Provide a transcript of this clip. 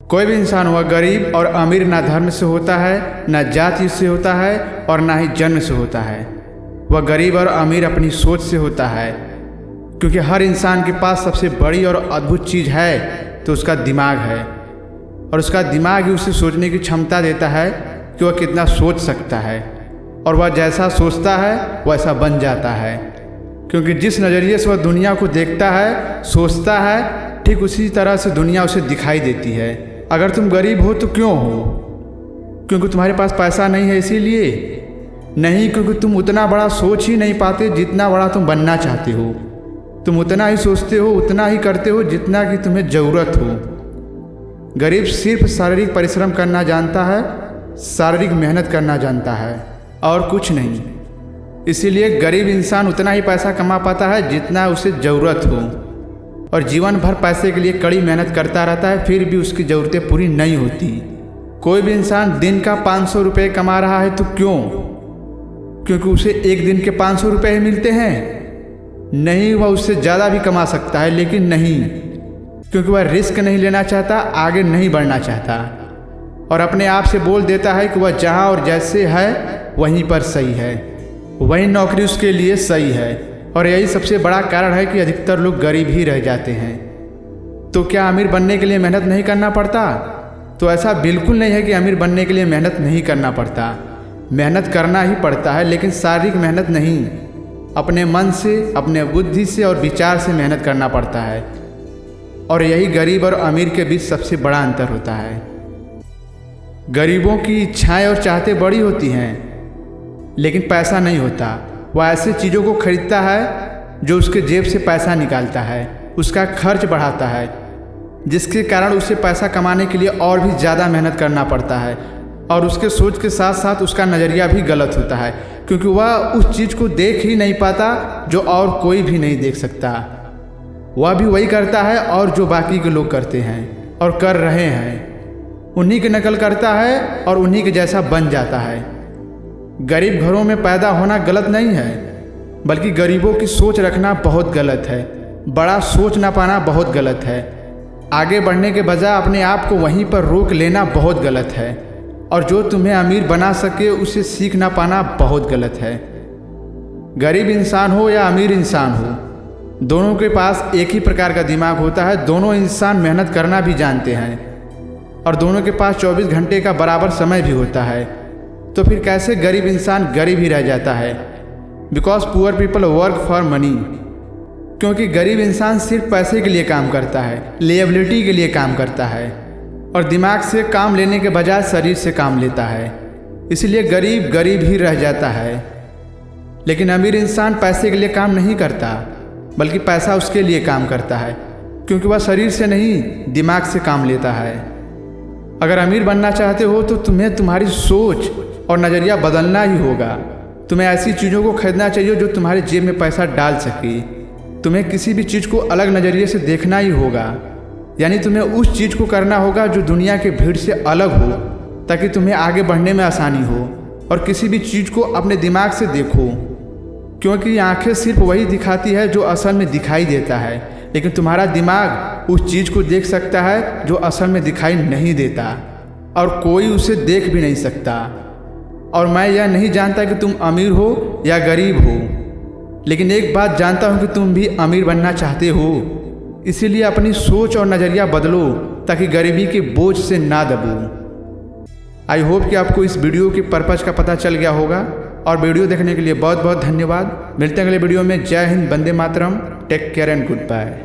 कोई भी इंसान हुआ गरीब और अमीर ना धर्म से होता है, ना जाति से होता है और ना ही जन्म से होता है। वह गरीब और अमीर अपनी सोच से होता है, क्योंकि हर इंसान के पास सबसे बड़ी और अद्भुत चीज़ है तो उसका दिमाग है। और उसका दिमाग ही उसे सोचने की क्षमता देता है कि वह कितना सोच सकता है, और वह जैसा सोचता है वैसा बन जाता है। क्योंकि जिस नज़रिए से वह दुनिया को देखता है, सोचता है, ठीक उसी तरह से दुनिया उसे दिखाई देती है। अगर तुम गरीब हो तो क्यों हो? क्योंकि तुम्हारे पास पैसा नहीं है इसीलिए? नहीं, क्योंकि तुम उतना बड़ा सोच ही नहीं पाते जितना बड़ा तुम बनना चाहते हो। तुम उतना ही सोचते हो, उतना ही करते हो जितना कि तुम्हें ज़रूरत हो। गरीब सिर्फ शारीरिक परिश्रम करना जानता है, शारीरिक मेहनत करना जानता है और कुछ नहीं। इसीलिए गरीब इंसान उतना ही पैसा कमा पाता है जितना उसे ज़रूरत हो, और जीवन भर पैसे के लिए कड़ी मेहनत करता रहता है, फिर भी उसकी ज़रूरतें पूरी नहीं होती। कोई भी इंसान दिन का 500 रुपये कमा रहा है तो क्यों? क्योंकि उसे एक दिन के 500 रुपये ही मिलते हैं? नहीं, वह उससे ज़्यादा भी कमा सकता है, लेकिन नहीं, क्योंकि वह रिस्क नहीं लेना चाहता, आगे नहीं बढ़ना चाहता, और अपने आप से बोल देता है कि वह जहाँ और जैसे है वहीं पर सही है, वही नौकरी उसके लिए सही है। और यही सबसे बड़ा कारण है कि अधिकतर लोग गरीब ही रह जाते हैं। तो क्या अमीर बनने के लिए मेहनत नहीं करना पड़ता? तो ऐसा बिल्कुल नहीं है कि अमीर बनने के लिए मेहनत नहीं करना पड़ता। मेहनत करना ही पड़ता है, लेकिन शारीरिक मेहनत नहीं। अपने मन से, अपने बुद्धि से और विचार से मेहनत करना पड़ता है। और यही गरीब और अमीर के बीच सबसे बड़ा अंतर होता है। गरीबों की इच्छाएं और चाहते बड़ी होती हैं, लेकिन पैसा नहीं होता। वह ऐसे चीज़ों को खरीदता है जो उसके जेब से पैसा निकालता है, उसका खर्च बढ़ाता है, जिसके कारण उसे पैसा कमाने के लिए और भी ज़्यादा मेहनत करना पड़ता है। और उसके सोच के साथ साथ उसका नज़रिया भी गलत होता है, क्योंकि वह उस चीज़ को देख ही नहीं पाता जो और कोई भी नहीं देख सकता। वह भी वही करता है और जो बाकी के लोग करते हैं और कर रहे हैं, उन्हीं की नकल करता है और उन्हीं के जैसा बन जाता है। गरीब घरों में पैदा होना गलत नहीं है, बल्कि गरीबों की सोच रखना बहुत गलत है। बड़ा सोच ना पाना बहुत गलत है। आगे बढ़ने के बजाय अपने आप को वहीं पर रोक लेना बहुत गलत है। और जो तुम्हें अमीर बना सके उसे सीख ना पाना बहुत गलत है। गरीब इंसान हो या अमीर इंसान हो, दोनों के पास एक ही प्रकार का दिमाग होता है। दोनों इंसान मेहनत करना भी जानते हैं, और दोनों के पास 24 घंटे का बराबर समय भी होता है। तो फिर कैसे गरीब इंसान गरीब ही रह जाता है? Because poor people work for money. क्योंकि गरीब इंसान सिर्फ पैसे के लिए काम करता है, लेबिलिटी के लिए काम करता है, और दिमाग से काम लेने के बजाय शरीर से काम लेता है। इसलिए गरीब गरीब ही रह जाता है। लेकिन अमीर इंसान पैसे के लिए काम नहीं करता, बल्कि पैसा उसके लिए काम करता है, क्योंकि वह शरीर से नहीं, दिमाग से काम लेता है। अगर अमीर बनना चाहते हो तो तुम्हें तुम्हारी सोच और नज़रिया बदलना ही होगा। तुम्हें ऐसी चीज़ों को खरीदना चाहिए जो तुम्हारे जेब में पैसा डाल सके। तुम्हें किसी भी चीज़ को अलग नज़रिए से देखना ही होगा, यानी तुम्हें उस चीज़ को करना होगा जो दुनिया के भीड़ से अलग हो, ताकि तुम्हें आगे बढ़ने में आसानी हो। और किसी भी चीज़ को अपने दिमाग से देखो, क्योंकि आंखें सिर्फ वही दिखाती है जो असल में दिखाई देता है, लेकिन तुम्हारा दिमाग उस चीज़ को देख सकता है जो असल में दिखाई नहीं देता, और कोई उसे देख भी नहीं सकता। और मैं यह नहीं जानता कि तुम अमीर हो या गरीब हो, लेकिन एक बात जानता हूँ कि तुम भी अमीर बनना चाहते हो। इसीलिए अपनी सोच और नज़रिया बदलो, ताकि गरीबी के बोझ से ना दबो। आई होप कि आपको इस वीडियो की पर्पज़ का पता चल गया होगा, और वीडियो देखने के लिए बहुत बहुत धन्यवाद। मिलते हैं अगले वीडियो में। जय हिंद, वंदे मातरम, take care and good bye.